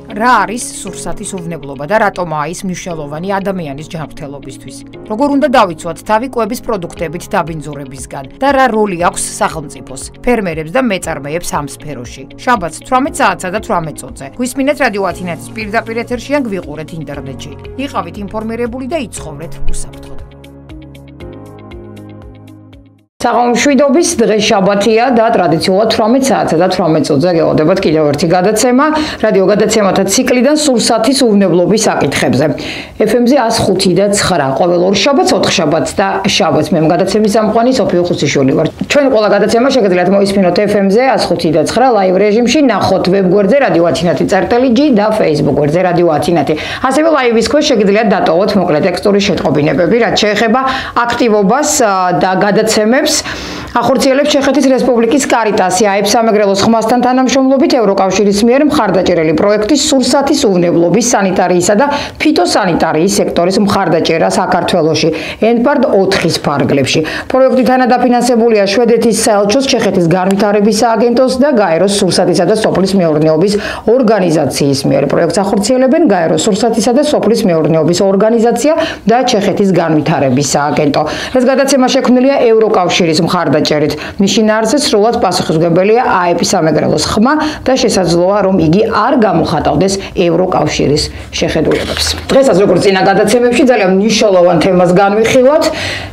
რა არის სურსათის უვნებლობა და რატომაა ის მნიშვნელოვანი ადამიანის ჯანმრთელობისთვის? Როგორ უნდა დავიცვათ თავი კვების პროდუქტებით დაბინძურებისგან და რა როლი აქვს სახელმწიფოს, ფერმერებს და მეწარმეებს ამ სფეროში? შაბათს 18 საათსა და 18 წუთზე. გვისმინეთ რადიო ათინათის პირდაპირ ეთერში ან გვიყურეთ ინტერნეტში. იყავით ინფორმირებული და იცხოვრეთ უსაფრთხოდ. Საღამოშვიდობის დღეს შაბათია და ტრადიციულად 18 საათსა და 18 წუთზე გეღოდებათ კიდევ ერთი გადაცემა რადიო გადაცემათა ციკლიდან სურსათის უვნებლობის საკითხებზე. FM-ზე 105 და 9 ყოველ ორ შაბათს, 4 შაბათს და შაბათს მე გადაცემის ამყვანი სოფიო ხუსიშვილი ვარ. ჩვენ ყველა გადაცემა შეგიძლიათ მოისმინოთ FM-ზე 105 და 9 ლაივ რეჟიმში, ნახოთ ვებგვერდზე რადიო ათინათი წერტილი და Facebook გვერდზე რადიო ათინათი. ასევე ლაივის ქვეშ შეგიძლიათ დატოვოთ მოკლე ტექსტური შეტყობინებები, რაც შეეხება აქტივობას და გადაცემებს ახორციელებს ჩეხეთის რესპუბლიკის კარიტასი აებს სამეგრელოს ხმასთან თანამშრომლობით ევროკავშირის მიერ მხარდაჭერილი პროექტის სურსათის უვნებლობის სანიტარიისა და ფიტოსანიტარიის სექტორის მხარდაჭერა საქართველოში ენპარდ 4-ის ფარგლებში. პროექტი თანადაფინანსებულია შვედეთის საელჩოს, ჩეხეთის განვითარების სააგენტოს და გაეროს სურსათისა და სოფლის მეურნეობის ორგანიზაციის მიერ. პროექტს ახორციელებენ გაეროს სურსათისა და სოფლის მეურნეობის ორგანიზაცია და ჩეხეთის განვითარების სააგენტო. ეს გადაცემა შექმნილია ევროკავშირის მხარდაჭერით. მის შინაარსზე სრულად პასუხისმგებელია აეპის სამეგრელოს ხმა და შესაძლოა რომ იგი არ გამოხატავდეს ევროკავშირის შეხედულებებს. დღესაც როგორც წინა გადაცემებში ძალიან მნიშვნელოვან თემას განვიხილავთ.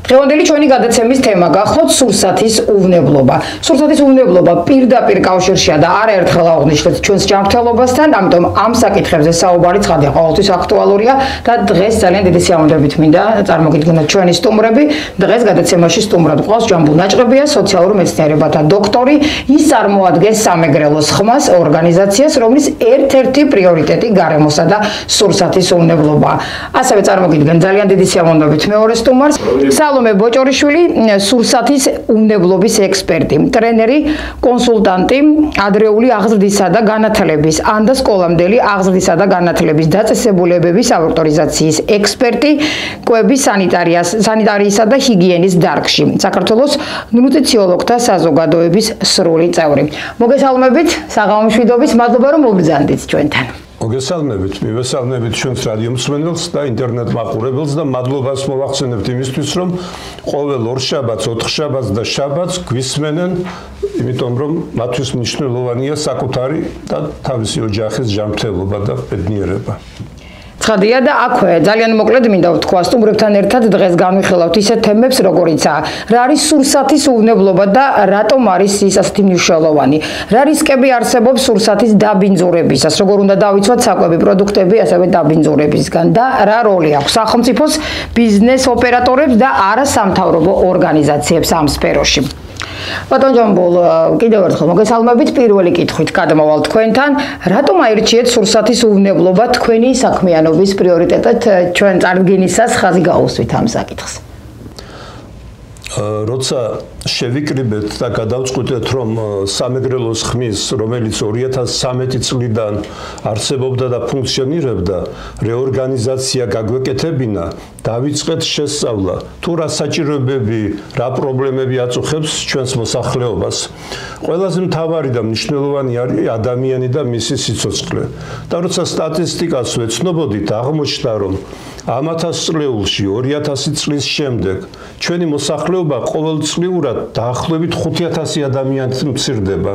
დღევანდელი ჩვენი გადაცემის თემა გახლავთ სურსათის უვნებლობა. სურსათის უვნებლობა პირდაპირ კავშირშია და არაერთხელ აღნიშნეთ ჩვენს ჯანმრთელობასთან, ამიტომ ამ საკითხებზე საუბარი ცხადია ყოველთვის აქტუალურია და დღეს ძალიან დიდი სიამოვნებით მინდა წარმოგიდგენოთ ჩვენი სტუმრები. დღეს გადაცემაში სტუმრად ყავს ჯამბულ ნაჭყებია, სოციალურ მეცნიერებათა დოქტორი. ის წარმოადგენს სამეგრელოს ხმას ორგანიზაციას, რომლის ერთ-ერთი პრიორიტეტი გარემოსა და სურსათის უვნებლობაა. ასევე წარმოგიდგენ ძალიან დიდი სიამოვნებით მეორე სტუმარს, სალომე ბოჭორიშვილი, სურსათის უვნებლობის ექსპერტი, ტრენერი, კონსულტანტი, ადრეული აღზრდისა და განათლების, ანდა სკოლამდელი აღზრდისა და განათლების დაწესებულებების ავტორიზაციის ექსპერტი, კვების სანიტარიისა და ჰიგიენის დარგში. საქართველოს ნუტრიციოლოგთა საზოგადოების სრული წევრი. მოგესალმებით, საღამოშვიდობის, მადლობა რომ მობრძანდით ჩვენთან. მოგესალმებით, მივესალმებით ჩვენს რადიო მსმენელს და ინტერნეტ მაყურებელს და მადლობას მოვახსენებთ იმისთვის, რომ ყოველ ორ შაბათს, 4 შაბათს და შაბათს გვისმენენ, იმიტომ რომ მათთვის მნიშვნელოვანია საკუთარი და თავისი ოჯახის ჯანმრთელობა და ბედნიერება. ცხადია და აქვე ძალიან მოკლედ მინდა ვთქვა სტუმრებთან ერთად დღეს განვიხილავთ ისეთ თემებს როგორიცაა რა არის სურსათის უვნებლობა და რატომ არის ის ასეთი მნიშვნელოვანი, რა რისკები არსებობს სურსათის დაბინძურებისას, როგორ უნდა დავიცვათ საკვები პროდუქტები ასევე დაბინძურებისგან და რა როლი აქვს სახელმწიფოს, ბიზნეს ოპერატორებს და არასამთავრობო ორგანიზაციებს ამ სფეროში. ბატონ ჯამბულ, კიდევ ერთხელ მოგესალმებით, პირველი კითხვით გადმოვალ თქვენთან, რატომ აირჩიეთ სურსათის უვნებლობა თქვენი საქმიანობის პრიორიტეტად ჩვენ წარდგენისას ხაზი გაუსვით ამ საკითხს? როცა შევიკრიბეთ და გადავწყვიტეთ რომ სამეგრელოს ხმის, რომელიც 2013 წლიდან არსებობდა და ფუნქციონირებდა, რეორგანიზაცია გაგვეკეთებინა, დავიწყეთ შესწავლა, თუ რა საჭიროებები, რა პრობლემები აწუხებს ჩვენს მოსახლეობას. ყველაზე მთავარი და მნიშვნელოვანი არის ადამიანი და მისი სიცოცხლე. და როცა სტატისტიკას ვეცნობოდით, აღმოჩნდა რომ ამ 1000 წლეულში 2000 წლის შემდეგ ჩვენი მოსახლეობა ყოველწლიურად დაახლოებით 5000 ადამიანით მცირდება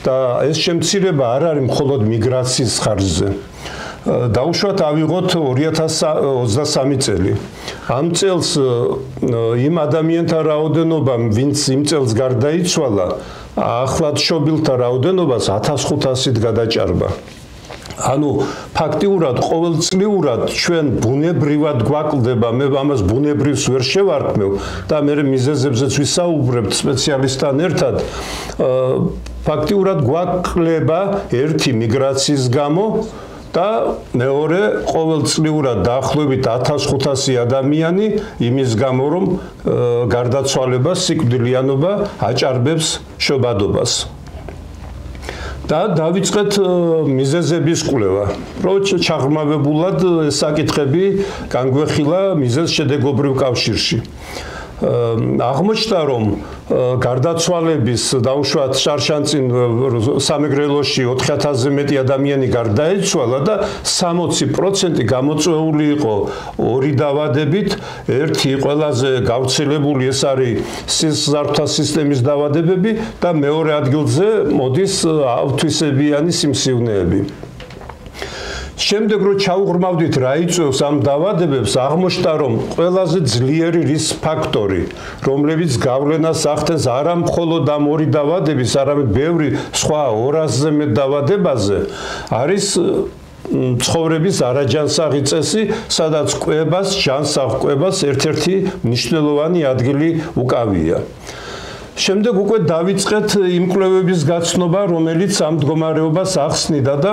და ეს შემცირება არ არის მხოლოდ მიგრაციის ხარჯზე. დაუშვათ ავიღოთ 2023 წელი. ამ წელს იმ ადამიანთა რაოდენობა, ვინც იმ წელს გარდაიცვალა, ახლად შობილთა რაოდენობას 1500-ით გადაჭარბა. ანუ ფაქტიურად ყოველწლიურად ჩვენ ბუნებრივად გვაკლდება, მე ამას ბუნებრივს ვერ შევარქმევ და მე მიზეზებზეც ვისაუბრებთ სპეციალისტთან ერთად, ფაქტიურად გვაკლდება ერთი მიგრაციის გამო და მეორე ყოველწლიურად დაახლოებით 1500 ადამიანი იმის გამო რომ გარდაცვალება, სიკვდილიანობა აჭარბებს შობადობას. და დავიწყეთ მიზეზების კვლევა. ჩაღრმავებულად საკითხები განგვეხილა მიზეზ-შედეგობრივ კავშირში. აღმოჩნდა რომ გარდაცვალების დაუშვათ შარშანწინ სამეგრელოში 4000-ზე მეტი ადამიანი გარდაიცვალა და 60% გამოწვეული იყო ორი დაავადებით. ერთი ყველაზე გავრცელებული ეს არის სისხლძარღვთა სისტემის დაავადებები და მეორე ადგილზე მოდის ავთვისებიანი სიმსივნეები. შემდეგ რო ჩაუღრმავდით რა იწვევს ამ დაავადებებს, აღმოჩნდა რომ ყველაზე ძლიერი რისკ ფაქტორი, რომლებიც გავლენას ახდენს არა მხოლოდ ამ ორი დაავადების, არამედ ბევრი სხვა 200-ზე მეტ დაავადებაზე, არის ცხოვრების არაჯანსაღი წესი, სადაც კვებას, ჯანსაღ კვებას ერთ-ერთი მნიშვნელოვანი ადგილი უკავია. შემდეგ უკვე დავიწყეთ იმ კვლევების გაცნობა, რომელიც ამ მდგომარეობას ახსნიდა და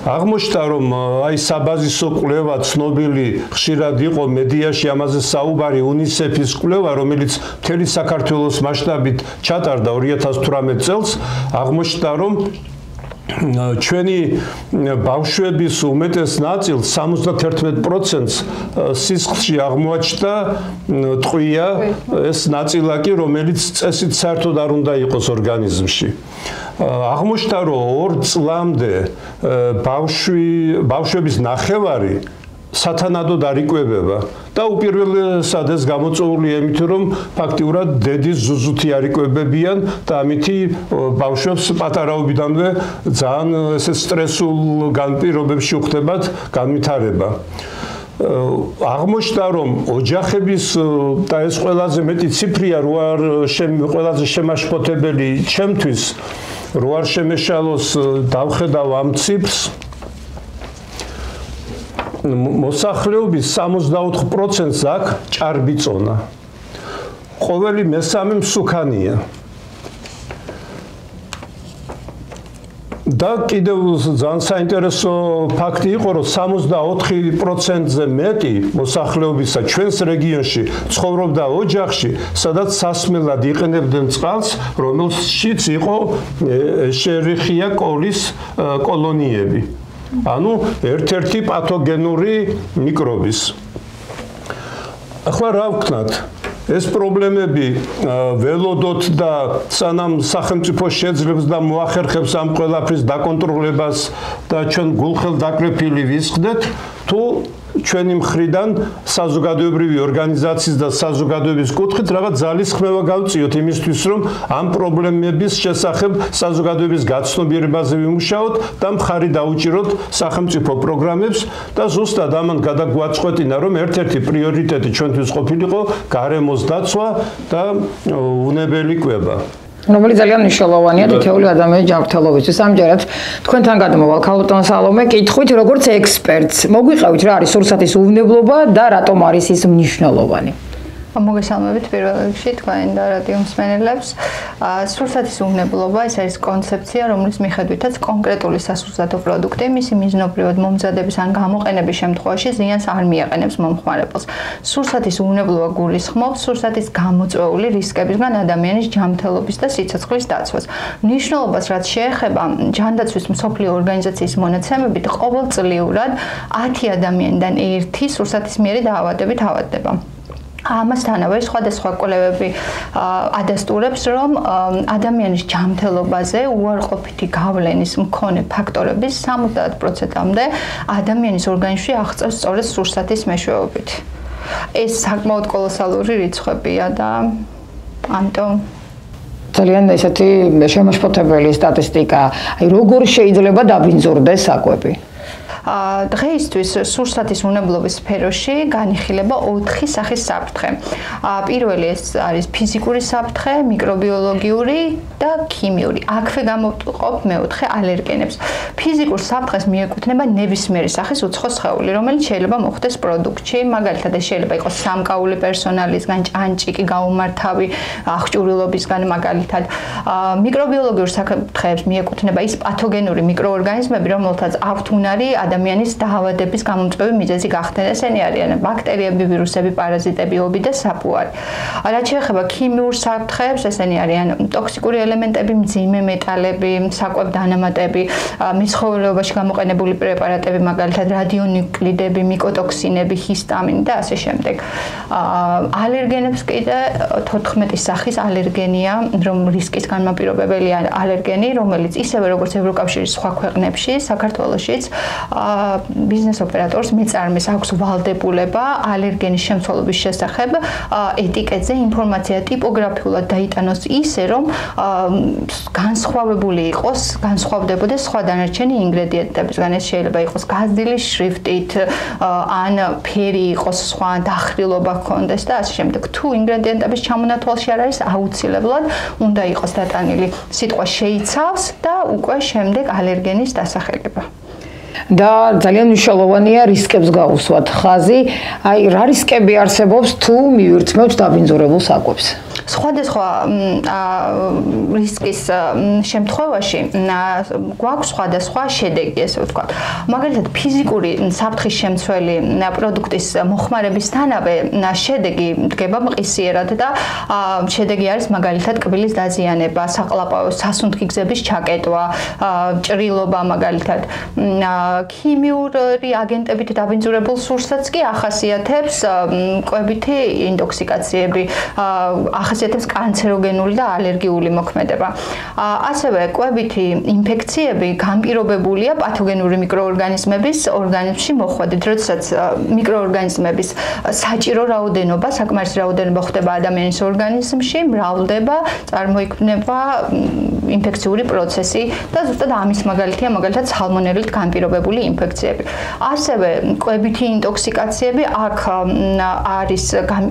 აღმოჩნდა, რომ აი საბაზისო კვლევა ცნობილი ხშირად იყო მედიაში ამაზე საუბარი UNICEF-ის კვლევა, რომელიც მთელი საქართველოს მასშტაბით ჩატარდა 2018 წელს, აღმოჩნდა, რომ ჩვენი ბავშვების უმეტეს ნაწილს 71%-ს სისხლში აღმოაჩნდა ტყვია, ეს ნაწილაკი, რომელიც წესით საერთოდ არ უნდა იყოს ორგანიზმში. აღმოჩნდა, რომ 2 წლამდე ბავშვების ნახევარი სათანადოდ არ იკვებება და უპირველესად ეს გამოწვეულია იმით, რომ ფაქტიურად დედის ზუზუთი არ იკვებებიან და ამითი ბავშვებს პატარაობიდანვე ძალიან ესე სტრესულ განპირობებში უხდებათ განვითარება. აღმოჩნდა, რომ ოჯახების და ეს ყველაზე მეტი ციფრია, ყველაზე შემაშფოთებელი ჩემთვის, რო არ შემეშალოს დავხედავ ამ ციფრს, მოსახლეობის 64%-ს აქვს ჭარბი წონა. ყოველი მესამე მსუქანია. და კიდევ ძალიან საინტერესო ფაქტი იყო, რომ 64%-ზე მეტი მოსახლეობისა ჩვენს რეგიონში ცხოვრობდა ოჯახში, სადაც სასმელად იყენებდნენ წყალს, რომელშიც იყო შერიხია კოლის კოლონიები. ანუ ერთ-ერთი პათოგენური მიკრობის. ახლა რა ვქნათ? ეს პრობლემები ველოდოთ და სანამ სახელმწიფო შეძლებს და მოახერხებს ამ ყველაფრის დაკონტროლებას და ჩვენ გულხელდაკრეფილი ვისხდეთ, თუ ჩვენი მხრიდან საზოგადოებრივი ორგანიზაციის და საზოგადოების კუთხით რაღაც ძალისხმევა გავწიოთ იმისთვის, რომ ამ პრობლემების შესახებ საზოგადოების გაცნობიერებაზე ვიმუშაოთ და მხარი დაუჭიროთ სახელმწიფო პროგრამებს და ზუსტად ამან გადაგვაწყვეტინა, რომ ერთ-ერთი პრიორიტეტი ჩვენთვის ყოფილიყო გარემოს დაცვა და უნებელი კვება. რომელიც ძალიან მნიშვნელოვანია თითოეული ადამიანის ჯანმრთელობისთვის. ამჯერად თქვენთან გადმოვალ ქალბატონ სალომე, კითხვით როგორც ექსპერტს. მოგვიყევით რა არის სურსათის უვნებლობა და რატომ არის ის მნიშვნელოვანი? მოგესალმებით პირველ რიგში თქვენ და რადიო მსმენელებს. სურსათის უვნებლობა ეს არის კონცეფცია, რომლის მიხედვითაც კონკრეტული სასურსათო პროდუქტი მისი მიზნობრივად მომზადების ან გამოყენების შემთხვევაში ზიანს არ მიაყენებს მომხმარებელს. სურსათის უვნებლობა გულისხმობს სურსათის გამოწვეული რისკებისგან ადამიანის ჯანმრთელობის და სიცოცხლის დაცვას. მნიშვნელობას რაც შეეხება ჯანდაცვის მსოფლიო ორგანიზაციის მონაცემებით, ყოველწლიურად 10 ადამიანიდან 1 სურსათის მიერი დაავადებით ავადდება. ამასთანავე სხვადასხვა კვლევები ადასტურებს, რომ ადამიანის ჯანმრთელობაზე უარყოფითი გავლენის მქონე ფაქტორების 70%-მდე ადამიანის ორგანიზმში აღწევს სწორედ სურსათის მეშვეობით. ეს საკმაოდ კოლოსალური რიცხვებია და ამიტომ ძალიან ესეთი შემაშფოთებელი სტატისტიკა. აი როგორ შეიძლება დაბინძურდეს საკვები? დღეისთვის სურსათის უნებლობის სფეროში განიხილება 4 სახის საფრთხე. პირველი ეს არის ფიზიკური საფრთხე, მიკრობიოლოგიური და ქიმიური. აქვე გამოყოფ მეოთხე ალერგენებს. ფიზიკურ საფრთხეს მიეკუთვნება ნებისმიერი სახის უცხო სხეული, რომელიც შეიძლება მოხდეს პროდუქტში, მაგალითად ეს შეიძლება იყოს სამკაული პერსონალისგან, ჭანჭიკი, გაუმართავი, აღჭურვილობისგან მაგალითად. მიკრობიოლოგიურ საფრთხეებს მიეკუთვნება ის პათოგენური მიკროორგანიზმები, რომელთაც აქვთ უნარი ადამიანის დაავადების გამომწვევი მიზეზი გახდნენ. ესენი არიან ბაქტერიები, ვირუსები, პარაზიტები, ობი და საფუარი. რაც შეეხება ქიმიურ საფრთხეებს, ესენი არიან ტოქსიკური ელემენტები, მძიმე მეტალები, საკვებ დანამატები, მეცხოველეობაში გამოყენებული პრეპარატები, მაგალითად რადიონუკლიდები, მიკოტოქსინები, ჰისტამინი და ასე შემდეგ. ალერგენებს კიდე 14 სახის ალერგენია, რომ რისკის განმაპირობებელი ალერგენი, რომელიც ისევე როგორც ევროკავშირის სხვა ქვეყნებში, საქართველოშიც ბიზნეს ოპერატორს მეწარმეს აქვს ვალდებულება ალერგენის შემცველობის შესახებ ეტიკეტზე ინფორმაცია ტიპოგრაფიულად დაიტანოს ისე, რომ განსხვავებული იყოს, განსხვავდებოდეს სხვა დანარჩენი ინგრედიენტებისგან. ეს შეიძლება იყოს გაზრდილი შრიფტით, ან ფერი იყოს სხვა, დახრილობა ჰქონდეს და ასე შემდეგ. თუ ინგრედიენტების ჩამონათვალში არ არის, აუცილებლად უნდა იყოს დატანილი სიტყვა შეიცავს და უკვე შემდეგ ალერგენის დასახელება. და ძალიან მნიშვნელოვანია რისკებს გაუსვათ ხაზი. აი, რა რისკები არსებობს თუ მივირთმევთ დაბინძურებულ საკვებს? სხვადასხვა რისკის შემთხვევაში გვაქვს სხვადასხვა შედეგი, ესე ვთქვათ. მაგალითად, ფიზიკური საფრთხის შემცველი პროდუქტის მოხმარებისთანავე შედეგი დგება მყისიერად და შედეგი არის მაგალითად კბილის დაზიანება, საყლაპავო სასუნთქი გზების ჩაკეტვა, ჭრილობა მაგალითად. ქიმიური აგენტებით დაბინძურებულ სურსათს კი ახასიათებს კვებითი ინტოქსიკაციები, ახასიათებს კანცეროგენული და ალერგიული მოქმედება. ასევე კვებითი ინფექციები განპირობებულია პათოგენური მიკროორგანიზმების ორგანიზმში მოხვედით, როდესაც მიკროორგანიზმების საჭირო რაოდენობა, საკმარისი რაოდენობა ხდება ადამიანის ორგანიზმში, მრავლდება, წარმოიქმნება ინფექციური პროცესი და ზუსტად ამის მაგალითია მაგალითად სალმონელით განპირობებული ინფექციები. ასევე კვებითი ინტოქსიკაციები აქ არის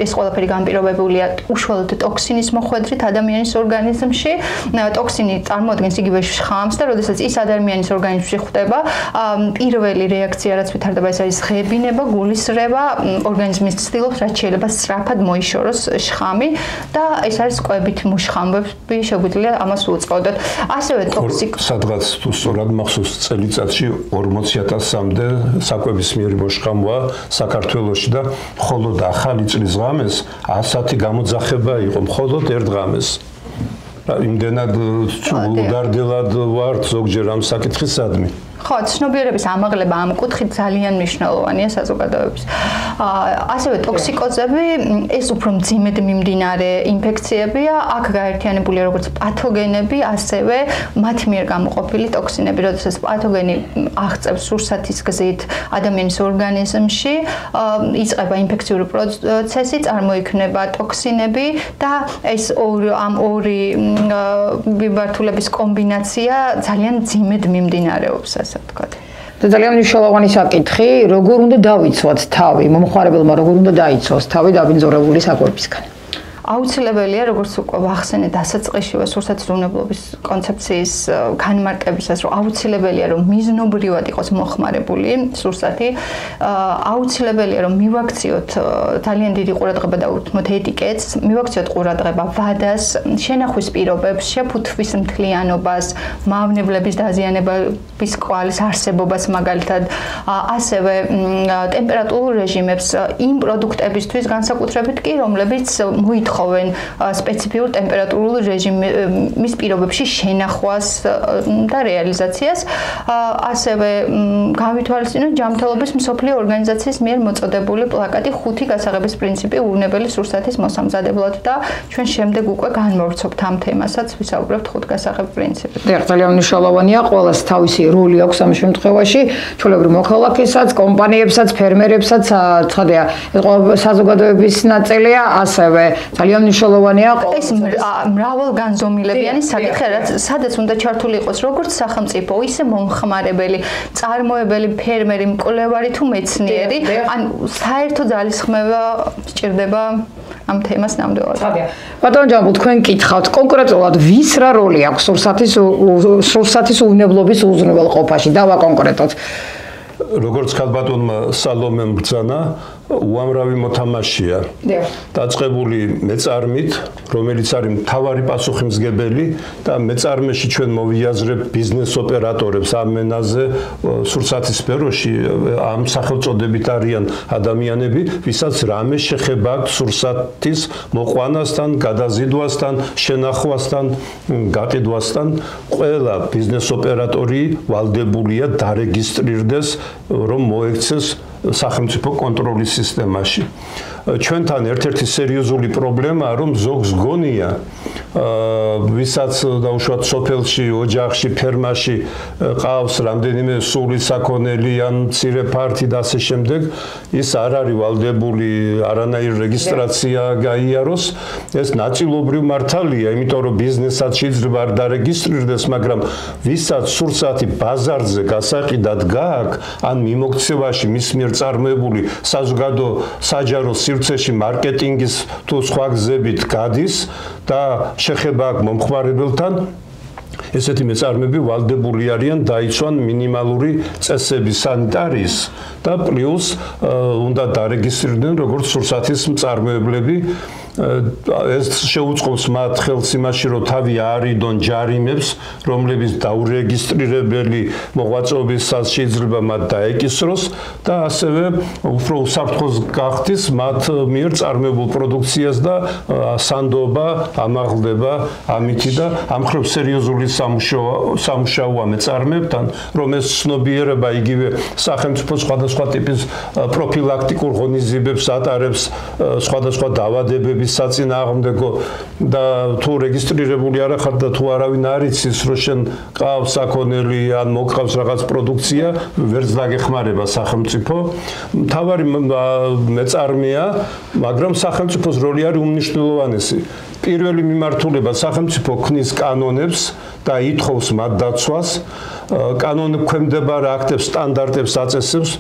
ეს ყველაფერი განპირობებულია უშუალოდ ტოქსინის მოხვედრით ადამიანის ორგანიზმში. ტოქსინი წარმოადგენს იგივე შხამს და როდესაც ის ადამიანის ორგანიზმში ხვდება, პირველი რეაქცია რაც ვითარდება ეს არის ღებინება, გულისრევა, ორგანიზმის ცდილობს რაც შეიძლება სწრაფად მოიშოროს შხამი და ეს არის კვებით მუშხამები, შეგვიძლია ამას უწყოდოთ. ასევე სადღაც თუ სწორად მახსოვს წელიწადში 40,000-მდე საკვების მიერი მოშხამვა საქართველოში და მხოლოდ ახალი წლის ღამეს 100 გამოძახება იყო მხოლოდ ერთ ღამეს. იმდენად უგარდელად ვართ ზოგჯერ ამ საკითხისადმი. ხო, ცნობიერების ამაღლება ამ კუთხით ძალიან მნიშვნელოვანია საზოგადოების. ასევე ტოქსიკოზები, ეს უფრო მძიმედ მიმდინარე ინფექციებია, აქ გაერთიანებულია როგორც პათოგენები, ასევე მათი მიერ გამოყოფილი ტოქსინები, როდესაც პათოგენი აღწევს სურსათის გზით ადამიანის ორგანიზმში, იწყება ინფექციური პროცესი, წარმოიქმნება ტოქსინები და ეს ამ ორი მიმართულების კომბინაცია ძალიან მძიმედ მიმდინარეობს. და ძალიან მნიშვნელოვანი საკითხი, როგორ უნდა დავიცვათ თავი, მომხმარებელმა როგორ უნდა დაიცვას თავი დაბინძურებული საკვებისგან? აუცილებელია, როგორც უკვე ვახსენეთ დასაწყისშივე სურსათის უვნებლობის კონცეფციის განმარტებისას, რომ აუცილებელია, რომ მიზნობრივად იყოს მოხმარებული სურსათი, აუცილებელია, რომ მივაქციოთ ძალიან დიდი ყურადღება და უთმოთ ეტიკეტს, მივაქციოთ ყურადღება ვადას, შენახვის პირობებს, შეფუთვის მთლიანობას, მავნებლების დაზიანების კვალის არსებობას მაგალითად, ასევე ტემპერატურულ რეჟიმებს იმ პროდუქტებისთვის განსაკუთრებით კი, რომლებიც მოითხოვენ სპეციფიურ ტემპერატურულ რეჟიმის პირობებში შენახვას და რეალიზაციას. ასევე განვითვალისწინოთ ჯანმრთელობის მსოფლიო ორგანიზაციის მიერ მოწოდებული პლაკატი 5 გასაღების პრინციპი უვნებელი სურსათის მოსამზადებლად და ჩვენ შემდეგ უკვე განმოვცობთ ამ თემასაც, ვისაუბრებთ 5 გასაღებ პრინციპებზე. ძალიან მნიშვნელოვანია, ყველას თავისი როლი აქვს ამ შემთხვევაში, ჩვეულებრივ მოქალაქესაც, კომპანიებსაც, ფერმერებსაც, ცხადია, საზოგადოების ნაწილია, ასევე ძალიან მნიშვნელოვანია ეს მრავალგანზომილებიანი საკითხი, სადაც უნდა ჩართული იყოს როგორც სახელმწიფო, ისე მომხმარებელი, წარმოებელი, ფერმერი, მკვლევარი თუ მეცნიერი, ან საერთო ძალისხმევა სჭირდება ამ თემას ნამდვილად. ბატონო ჯამბულ, თქვენ კითხავთ კონკრეტულად ვის რა როლი აქვს სურსათის უვნებლობის უზრუნველყოფაში? დავაკონკრეტოთ. როგორც ქალბატონმა სალომემ ბრძანა, უამრავი მოთამაშეა. დაწყებული მეწარმით, რომელიც არის მთავარი პასუხისმგებელი და მეწარმეში ჩვენ მოვიაზრებ ბიზნეს ოპერატორებს ამ ენაზე სურსათის სფეროში ამ სახელწოდებით არიან ადამიანები, ვისაც რამე შეხება აქვს სურსათის მოყვანასთან, გადაზიდვასთან, შენახვასთან, გაყიდვასთან. ყველა ბიზნეს ოპერატორი ვალდებულია დარეგისტრირდეს, რომ მოექცეს სახელმწიფო კონტროლის სისტემაში. ჩვენთან ერთ-ერთი სერიოზული პრობლემაა, რომ ზოგს გონია, ვისაც დაუშვათ სოფელში, ოჯახში, ფერმაში ყავს რამდენიმე სული საქონელი ან მცირე ფართი და ასე შემდეგ, ის არ არის ვალდებული არანაირი რეგისტრაცია გაიაროს. ეს ნაწილობრივ მართალია, იმიტომ რომ ბიზნესაც შეიძლება არ დარეგისტრირდეს, მაგრამ ვისაც სურსათი ბაზარზე გასაყიდად გააქვს, ან მიმოქცევაში მის მიერ წარმოებული საზოგადო საჯარო სივრცეში მარკეტინგის თუ სხვა გზებით გადის და შეხება აქვს მომხმარებელთან, ესეთი მეწარმეები ვალდებული არიან დაიცვან მინიმალური წესები სანიტარიის და პლუს უნდა დარეგისტრირდნენ როგორც სურსათის მწარმოებლები. ეს შეუწყობს მათ ხელს იმაში, რომ თავი აარიდონ ჯარიმებს, რომლებიც დაურეგისტრირებელი მოღვაწეობისას შეიძლება მათ დაეკისროს და ასევე უფრო უსაფრთხოს გახდის მათ მიერ წარმოებულ პროდუქციას და სანდობა ამაღლდება ამითი და ამ ხრივ სერიოზული სამუშაოა მეწარმეებთან, რომ ეს ცნობიერება იგივე სახელმწიფო სხვადასხვა ტიპის პროფილაქტიკურ ღონისძიებებს ატარებს, სხვადასხვა დაავადებების საწინააღმდეგო და თუ რეგისტრირებული არ ხარ და თუ არავინ არ იცის, რომ შენ ყავს საქონელი ან მოგყავს რაღაც პროდუქცია, ვერც დაგეხმარება სახელმწიფო. მთავარი მეწარმეა, მაგრამ სახელმწიფოს როლი არის უმნიშვნელოვანესი. პირველი მიმართულება სახელმწიფო ქმნის კანონებს და ითხოვს მათ დაცვას, კანონებს ქვემდებარე აქტებს, სტანდარტებს აწესებს.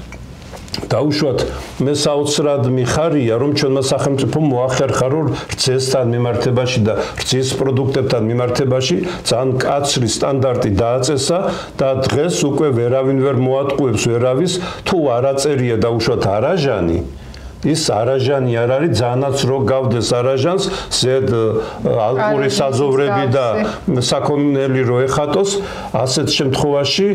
დაუშვათ მე საოცრად მიხარია, რომ ჩვენმა სახელმწიფომ მოახერხა, რომ რძესთან მიმართებაში და რძის პროდუქტებთან მიმართებაში ძალიან კაცრი სტანდარტი დააწესა და დღეს უკვე ვერავინ ვერ მოატყუებს ვერავის, თუ არ აწერია დაუშვათ არაჟანი. ის არაჟანი არ არის, ძალიანაც რო გავდეს არაჟანს, ზედ ალპური საზოვრები და საქონელი რო ეხატოს, ასეთ შემთხვევაში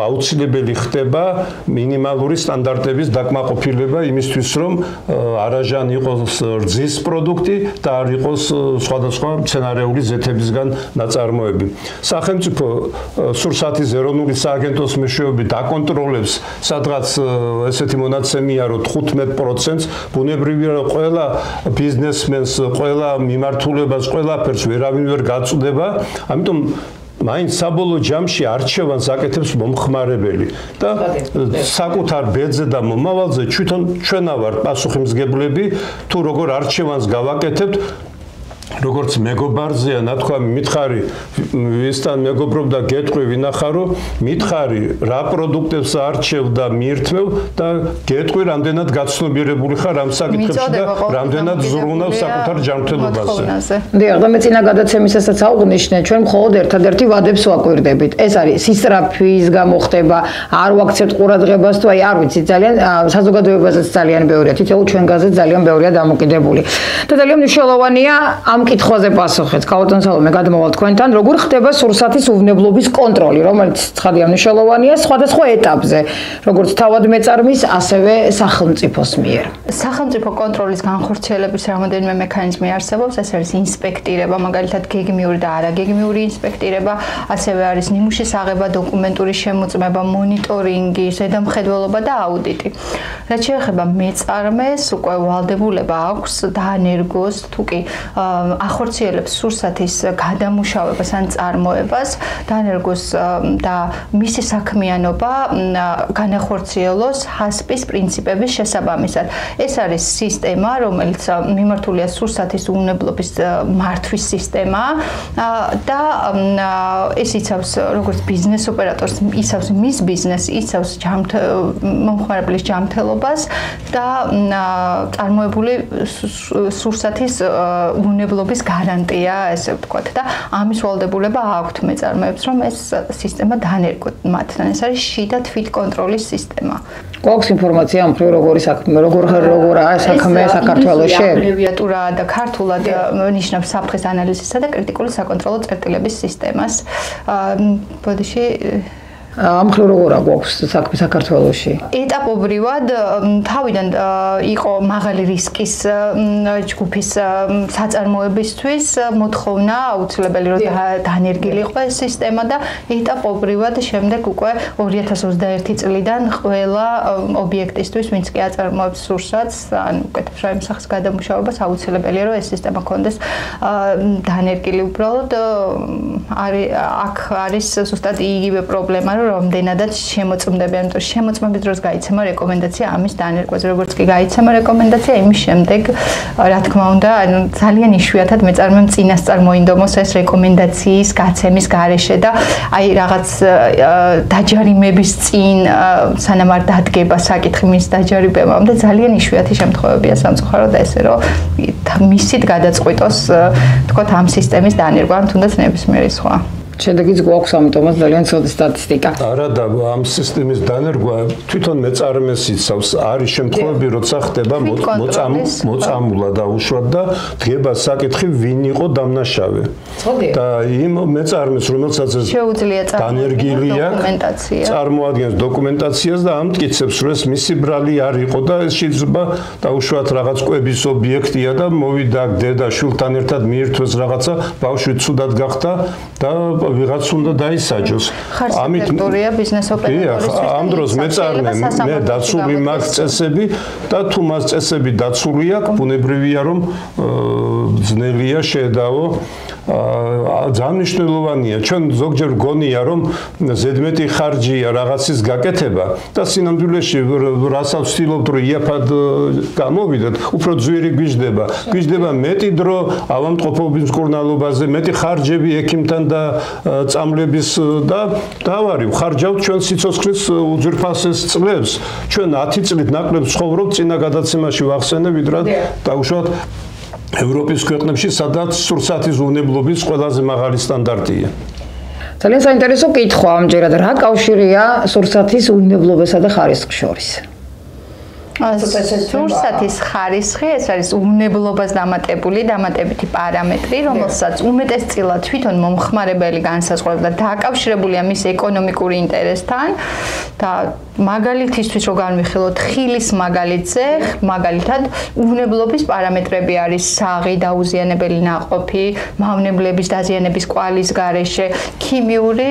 აუცილებელი ხდება მინიმალური სტანდარტების დაკმაყოფილება იმისთვის, რომ არაჟანი იყოს რძის პროდუქტი და არ იყოს სხვადასხვა მცენარეული ზეთებისგან ნაწარმოები. სახელმწიფო სურსათის ეროვნული სააგენტოს მეშვეობით აკონტროლებს, სადღაც ესეთი მონაცემია, რომ 15% ბუნებრივია, რომ ყველა ბიზნესმენს, ყველა მიმართულებას, ყველაფერს ვერავინ ვერ გაწუდება, ამიტომ მაინც საბოლოო ჯამში არჩევანს აკეთებს მომხმარებელი და საკუთარ ბედზე და მომავალზე ჩვენა ვართ პასუხისმგებლები, თუ როგორ არჩევანს გავაკეთებთ, როგორც მეგობარზეა ნათქვამი, მითხარი ვისთან მეგობრობ და გეტყვი ვინახარო, მითხარი რა პროდუქტებს არჩევ და მიირთმევ და გეტყვი რამდენად გაცნობიერებული ხარ ამ საკითხებში და რამდენად ზრუნავ საკუთარ ჯანმრთელობაზე. დიახ, და მე წინა გადაცემისასაც აღვნიშნე, ჩვენ მხოლოდ ერთადერთი ვადებს ვაკვირდებით. ეს არის სისტრაფის გამოხდება, არ ვაქცევთ ყურადღებას თუ აი არ ვიცი, ძალიან საზოგადოებაზეც ძალიან ბევრია, თითოეულ ჩვენგანზე ძალიან ბევრია დამოკიდებული. და ძალიან მნიშვნელოვანია ამ კითხვაზე პასუხიც. ქალბატონ სალომე, გადმოვალ თქვენთან, როგორ ხდება სურსათის უვნებლობის კონტროლი, რომელიც ცხადია მნიშვნელოვანია სხვადასხვა ეტაპზე, როგორც თავად მეწარმის, ასევე სახელმწიფოს მიერ. სახელმწიფო კონტროლის განხორციელების რამოდენიმე მექანიზმი არსებობს, ეს არის ინსპექტირება, მაგალითად გეგმიური და არაგეგმიური ინსპექტირება, ასევე არის ნიმუშის აღება, დოკუმენტური შემოწმება, მონიტორინგი, ზედამხედველობა და აუდიტი. რაც შეეხება მეწარმეს, უკვე ვალდებულება აქვს დაანერგოს, თუკი ახორციელებს სურსათის გადამუშავებას ან წარმოებას, დაანერგოს და მისი საქმიანობა განახორციელოს ჰასპის პრინციპების შესაბამისად. ეს არის სისტემა, რომელიც მიმართულია სურსათის უვნებლობის მართვის სისტემა და ეს იცავს როგორც ბიზნეს ოპერატორს, იცავს მის ბიზნესს, იცავს მომხმარებლის ჯანმრთელობას და წარმოებული სურსათის უვნებლობის უვნებლობის გარანტია, ესე ვთქვათ და ამის ვალდებულება აქვთ მეწარმეებს, რომ ეს სისტემა დანერგოთ მათთან. ეს არის შიდა თვითკონტროლის სისტემა. გვაქვს ინფორმაცია ამ მხრივ როგორ არაა საქმე საქართველოში? აბრევიატურაა და ქართულად ნიშნავს საფრთხის ანალიზისა და კრიტიკული საკონტროლო წერტილების სისტემას. ბოდიში ამ მხრივ როგორ აქვს საქმე საქართველოში? ეტაპობრივად თავიდან იყო მაღალი რისკის ჯგუფის საწარმოებისთვის მოთხოვნა აუცილებელი რომ დანერგილი იყო ეს სისტემა და ეტაპობრივად შემდეგ უკვე 2021 წლიდან ყველა ობიექტისთვის ვინც კი აწარმოებს სურსათს ან უკეთებს რაიმე სახის გადამუშავებას აუცილებელია რომ ეს სისტემა კონდეს დანერგილი უბრალოდ აქ არის ზუსტად იგივე პრობლემა რამდენადაც შემოწმდებიან, იმიტომ შემოწმების დროს გაიცემა რეკომენდაცია ამის დანერგვაზე, როგორც კი გაიცემა რეკომენდაცია იმის შემდეგ, რა თქმა უნდა, ძალიან იშვიათად მეწარმემ წინასწარ მოინდომოს ეს რეკომენდაციის გაცემის გარეშე და აი რაღაც დაჯარიმების წინ სანამ არ დადგება საკითხი მის დაჯარიმებამდე ძალიან იშვიათი შემთხვევებია სამწუხაროდ ესე რომ მისით გადაწყვიტოს თქო ამ სისტემის დანერგვა ან თუნდაც ნებისმიერი სხვა შედეგიც გვაქვს ამიტომაც ძალიან ცუდი სტატისტიკა. არა და ამ სისტემის დანერგვა თვითონ მეწარმეს იცავს. არის შემთხვევები, როცა ხდება მოწამულა და უშუალოდ და დგება საკითხი, ვინ იყო დამნაშავე. და იმ მეწარმეს, რომელსაც შეუძლია დანერგილია, წარმოადგენს დოკუმენტაციას და ამტკიცებს, რომ ეს მისი ბრალი არ იყო და ეს შეიძლება დაუშვათ რაღაც კვების ობიექტია და მოვიდა დედა შვილთან ერთად მიირთვეს რაღაცა, ბავშვი ცუდად გახდა და ვიღაც უნდა დაისაჯოს. ამით ბიზნეს ოპერატორის ამ დროს მეწარმე მე დაცული მაქვს წესები და თუ მას წესები დაცული აქვს, ბუნებრივია რომ ძნელია შეედავო. ძალიან მნიშვნელოვანია. ჩვენ ზოგჯერ გონია რომ ზედმეტი ხარჯია რაღაცის გაკეთება და სინამდვილეში რასაც ვცდილობთ რომ იაფად გამოვიდეთ, უფრო ძვირი გვიждდება. გვიждდება მეტი დრო ავადმყოფობის მკურნალობაზე, მეტი ხარჯები ექიმთან და წამლების და დავარი ხარჯავთ ჩვენ სიცოცხლის უძვირფასეს წლებს. ჩვენ 10 წლით ნაკლებ ცხოვრობთ წინა გადაცემაში ვახსენე ვიდრე დაუშვათ ევროპის ქვეყნებში, სადაც სურსათის უვნებლობის ყველაზე მაღალი სტანდარტია. ძალიან საინტერესო კითხვა ამჯერად, რა კავშირია სურსათის უვნებლობასა და ხარისხის შორის? სურსათის ხარისხი ეს არის უვნებლობას დამატებითი პარამეტრი, რომელსაც უმეტესწილად თვითონ მომხმარებელი განსაზღვრავს და დაკავშირებულია მის ეკონომიკური ინტერესთან და მაგალითისთვის რო განვიხილოთ ხილის მაგალითზე, მაგალითად უვნებლობის პარამეტრები არის საღი, დაუზიანებელი ნაყოფი, მავნებლების დაზიანების კვალის გარეშე, ქიმიური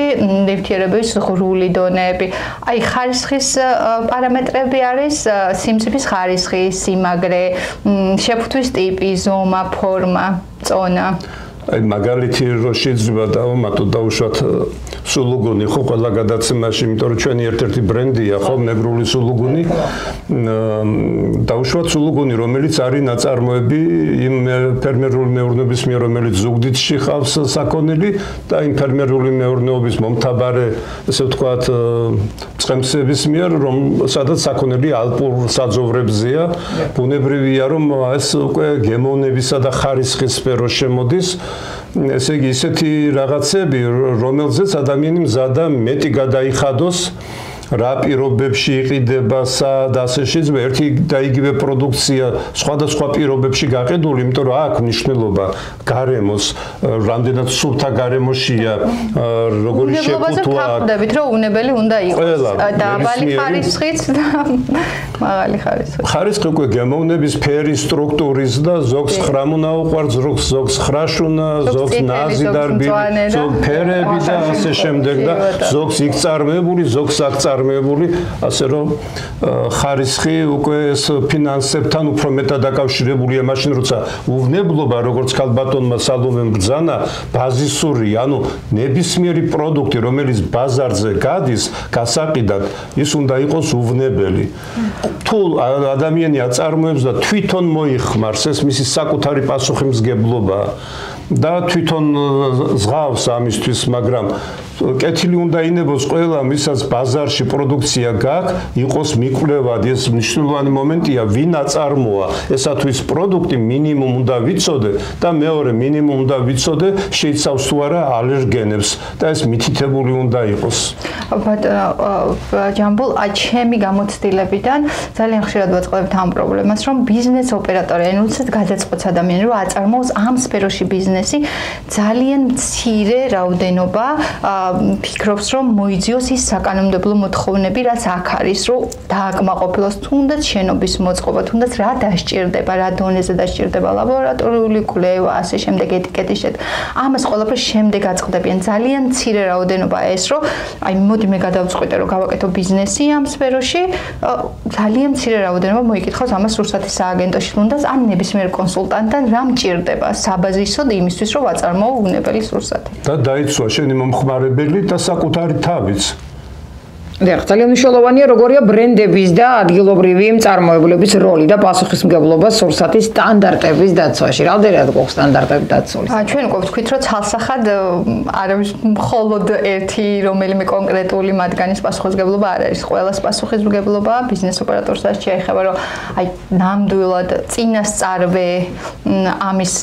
ნივთიერებების ღრული დონეები. აი ხარისხის პარამეტრები არის სიმწიფის ხარისხი, სიმაგრე, შეფთვის ტიპი, ზომა, ფორმა, წონა. აი მაგალითი რო შეიძლება დავამატო დაუშვათ სულუგუნი ხო ყველა გადაცემაში, იმიტომ რომ ჩვენი ერთ-ერთი ბრენდია ხო ნეგრული სულუგუნი. დაუშვათ სულუგუნი, რომელიც არის ნაწარმოები იმ ფერმერული მეურნეობის მიერ, რომელიც ზუგდიდში ხავს საქონელი და იმ ფერმერული მეურნეობის მომთაბარე, ესე ვთქვათ, წყემსების მიერ, სადაც საქონელი ალპურ საძოვრებზეა. ბუნებრივია, რომ ეს უკვე გემოვნებისა და ხარისხის სფეროს შემოდის. ესე იგი ისეთი რაღაცები, რომელზეც ადამიანი მზადა მეტი გადაიხადოს რა პირობებში იყიდება სად ასე შეიძლება ერთი და იგივე პროდუქცია სხვადასხვა პირობებში გაყიდული, იმიტომ რომ აქვს მნიშვნელობა გარემოს, რამდენად სუფთა გარემოშია, როგორი შეფუთვა აქვს. ვხვდებით, რომ უნებელი უნდა იყოს დაბალი ხარისხიც და მაღალი ხარისხიც. ხარისხი უკვე გემოვნების ფერის, სტრუქტურის და ზოგს ხრამუნა უყვარს, ზოგს ხრაშუნა, ზოგს ნაზი დარბი, ზოგ ფერები და ასე შემდეგ და ზოგს იქ წარმოებული, ზოგს აქ წარმოებული, ასე რომ ხარისხი უკვე ეს ფინანსებთან უფრო მეტად დაკავშირებულია, მაშინ როცა უვნებლობა, როგორც ქალბატონმა სალომემ ბრძანა, ბაზისური, ანუ ნებისმიერი პროდუქტი, რომელიც ბაზარზე გადის, გასაყიდად, ის უნდა იყოს უვნებელი. თუ ადამიანი აწარმოებს და თვითონ მოიხმარს, ეს მისი საკუთარი პასუხისმგებლობაა. და თვითონ ზღავს ამისთვის, მაგრამ კეთილი უნდა ინებოს ყველა, ვისაც ბაზარში პროდუქცია გაქვს, იყოს მიკვლევად, ეს მნიშვნელოვანი მომენტია, ვინ აწარმოა, ესათვის პროდუქტი მინიმუმ უნდა ვიცოდე და მეორე მინიმუმ უნდა ვიცოდე, შეიცავს თუ არა ალერგენებს და ეს მითითებული უნდა იყოს. ჯამბულ, ჩემი გამოცდილებიდან ძალიან ხშირად ვაწყობთ ამ პრობლემას, რომ ბიზნეს ოპერატორი, ანუ უცებ გადაწყვეტს ადამიანი, რომ აწარმოოს ამ სფეროში ბიზნესი, ძალიან მცირე რაოდენობა ფიქრობს, რომ მოიძიოს ის საკანონმდებლო მოთხოვნები, რაც აქ არის, რომ დააკმაყოფილოს თუნდაც შენობის მოწყობა, თუნდაც რა დასჭირდება, რა დონეზე დასჭირდება ლაბორატორიული კვლევა, ასე შემდეგ ეტიკეტის შედგენა. ამას ყველაფერს შემდეგ აწყდებიან. ძალიან მცირე რაოდენობა ეს, რომ აი მოდი მე გადავწყვიტე, რომ გავაკეთო ბიზნესი ამ სფეროში, ძალიან მცირე რაოდენობა მოიკითხავს ამას რუსეთის სააგენტოში, თუნდაც ან ნებისმიერ კონსულტანტთან რა მჭირდება საბაზისოდ იმისთვის, რომ ვაწარმოო უნებელი სურსათი. და დაიცვა შენი მომხმარებელი და საკუთარი თავიც. დიახ, ძალიან მნიშვნელოვანია როგორია ბრენდების და ადგილობრივი მწარმოებლების როლი და პასუხისმგებლობა სურსათის სტანდარტების დაცვაში. რამდენად გვაქვს სტანდარტები დაცული? ჩვენ უკვე ვთქვით, რომ ცალსახად არის მხოლოდ ერთი რომელიმე კონკრეტული მათგანის პასუხისმგებლობა არ არის. ყველას პასუხისმგებლობა ბიზნეს ოპერატორსაც შეეხება, რომ აი ნამდვილად წინასწარვე ამის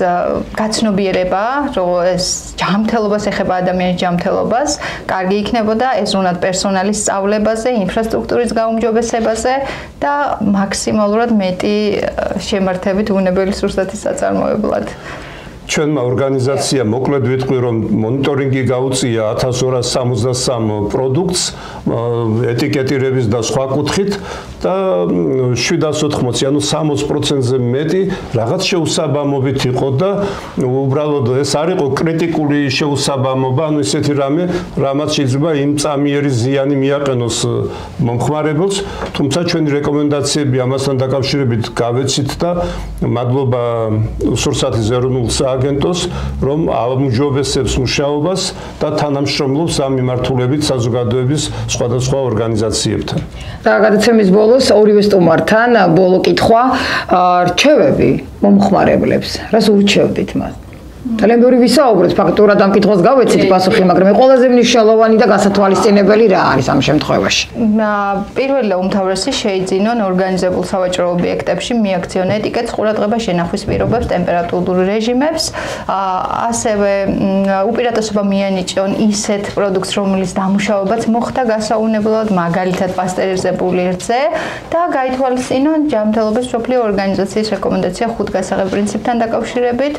გაცნობიერება, რომ ეს ჯანმრთელობას ეხება ადამიანის ჯანმრთელობას, კარგი იქნებოდა ეზრუნად პერსონალის სწავლებაზე, ინფრასტრუქტურის გაუმჯობესებაზე და მაქსიმალურად მეტი შემართებით უნებელი სურსათის საწარმოებლად. ჩვენმა ორგანიზაციამ მოკლედ ვიტყვი, რომ მონიტორინგი გაუწია 1263 პროდუქტს ეტიკეტირების და სხვა კუთხით და 780, ანუ 60%-ზე მეტი რაღაც შეუსაბამობით იყო და უბრალოდ ეს არ იყო კრიტიკული შეუსაბამობა, ანუ ისეთი რამე, რამაც შეიძლება იმ წამიერი ზიანი მიაყენოს მომხმარებელს, თუმცა ჩვენი რეკომენდაციები ამასთან დაკავშირებით გავეცით და მადლობა სურსათის ეროვნულ აგენტოს, რომ აუმჯობესებს მუშაობას და თანამშრომლობს ამ მიმართულებით საზოგადოების სხვადასხვა ორგანიზაციებთან. და გადაცემის ბოლოს ორივე სტუმართან ბოლო კითხვა, რჩევები მომხმარებლებს, რას ურჩევდით მათ? ძალიან ბევრი ვისაუბრეთ, ფაქტურად ამ კითხვას გავეცით პასუხი, მაგრამ ყველაზე მნიშვნელოვანი და გასათვალისწინებელი რა არის ამ შემთხვევაში? პირველი და უმთავრესი შეიძინონ ორგანიზებულ სავაჭრო ობიექტებში მიაქციონ ეტიკეტს, ყურადღება შენახვის პირობებს, ტემპერატურულ რეჟიმებს, ასევე უპირატესობა მიანიჭონ ისეთ პროდუქტს, რომლის დამუშავებაც მოხდა გასაუნებლად, მაგალითად პასტერიზებული რძე და გაითვალისწინონ ჯანმრთელობის მსოფლიო ორგანიზაციის რეკომენდაცია 5 გასაღებ პრინციპთან დაკავშირებით,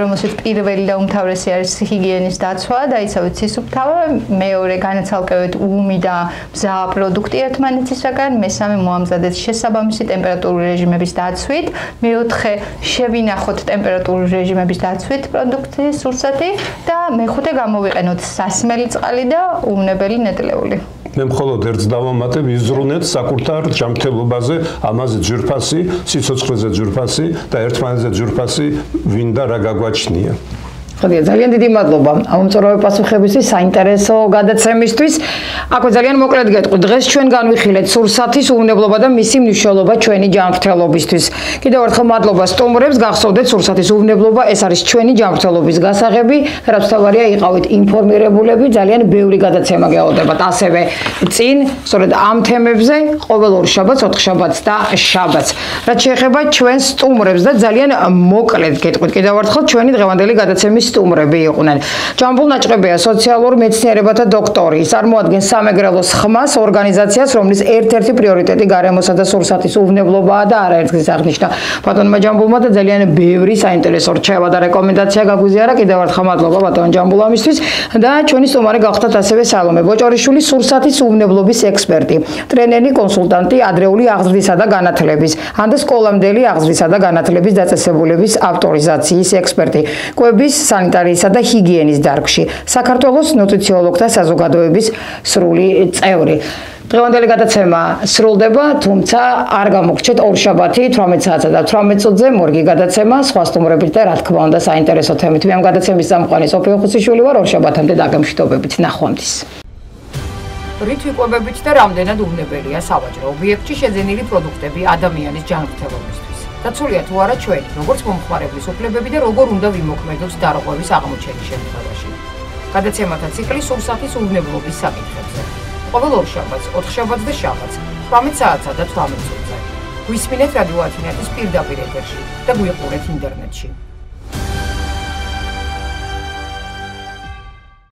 რომელსაც პირველი და უმთავრესი არის ჰიგიენის დაცვა და ისევე ცისუფთავა, მეორე განაცალკევეთ უმი და მზა პროდუქტი ერთმანეთისაგან, მესამე მოამზადეთ შესაბამისი ტემპერატურული რეჟიმების დაცვით, მეოთხე შევინახოთ ტემპერატურული რეჟიმების დაცვით პროდუქტის სურსათი და მეხუთე გამოვიყენოთ სასმელი წყალი და უვნებელი ნედლეული. მე მხოლოდ ერთს დავამატებ, იზრუნეთ საკუთარ ჯანმრთელობაზე, ამაზე ძვირფასი, სიცოცხლეზე ძვირფასი და ერთმანეთზე ძვირფასი, ვინ და რა გაგვაჩნია. ხოდია, ძალიან დიდი მადლობა ამომწორავე პასუხებისთვის, საინტერესო გადაცემისთვის. აქვე ძალიან მოკლედ გეტყვი, დღეს ჩვენ განვიხილეთ სურსათის უვნებლობა და მისი მნიშვნელობა ჩვენი ჯანმრთელობისთვის. კიდევ ერთხელ მადლობა სტუმრებს, გახსოვდეთ სურსათის უვნებლობა, ეს არის ჩვენი ჯანმრთელობის გასაღები, რაც თავარია იყავით ინფორმირებულები, ძალიან ბევრი გადაცემა გეავდებათ ასევე წინ, სწორედ ამ თემებზე, ყოველ ორ შაბათს, 4 შაბათს და შაბათს. რაც შეეხება ჩვენ სტუმრებს და ძალიან მოკლედ გეტყვით კიდევ ერთხელ ჩვენი დღევანდელი გადაცემის სტუმრები იყვნენ. ჯამბულ ნაჭყებია სოციალურ მეცნიერებათა დოქტორი, წარმოადგენს სამეგრელოს ხმას ორგანიზაციას, რომლის ერთ-ერთი პრიორიტეტი გარემოსა და სურსათის უვნებლობაა და არაერთგზის აღნიშნა ბატონმა ჯამბულმა და ძალიან ბევრი საინტერესო რჩევა და რეკომენდაცია გაგვიზიარა. კიდევ ერთხელ მადლობა ბატონ ჯამბულ ამისთვის და ჩვენი სტუმარი გახდათ ასევე სალომე ბოჭორიშვილი, სურსათის უვნებლობის ექსპერტი, ტრენერი, კონსულტანტი ადრეული აღზრდისა და განათლების, ანდა სკოლამდელი აღზრდისა და განათლების დაწესებულების ავტორიზაციის ექსპერტი, კვების სანიტარიისა და ჰიგიენის დარგში, საქართველოს ნუტრიციოლოგთა საზოგადოების სრული წევრი. დღევანდელი გადაცემა სრულდება, თუმცა არ გამოგრჩეთ ორ შაბათი 18 საათსა და 18 წუთზე მორგი გადაცემა სხვა სტუმრებით და რა თქმა უნდა საინტერესო თემით. მე ამ გადაცემის წამყვანი სოფიო ხუსიშვილი ვარ, ორ შაბათამდე დაგემშვიდობებით, ნახვამდის. რით ვიკვებებით და რამდენად უვნებელია სავაჭრო ობიექტში შეძენილი პროდუქტები ადამიანის ჯანმრთელობისთვის. დაცულია თუ არა ჩვენი, როგორც მომხმარებლის უფლებები და როგორ უნდა ვიმოქმედოთ დარღვევის აღმოჩენის შემთხვევაში. გადაცემათა ციკლი სურსათის უვნებლობის საკითხებზე. ყოველ ორშაბათს, ოთხშაბათს და შაბათს, 18 საათსა და 18 წუთზე. გვისმინეთ რადიო ათინათის პირდაპირ ეთერში და გვიყურეთ ინტერნეტში.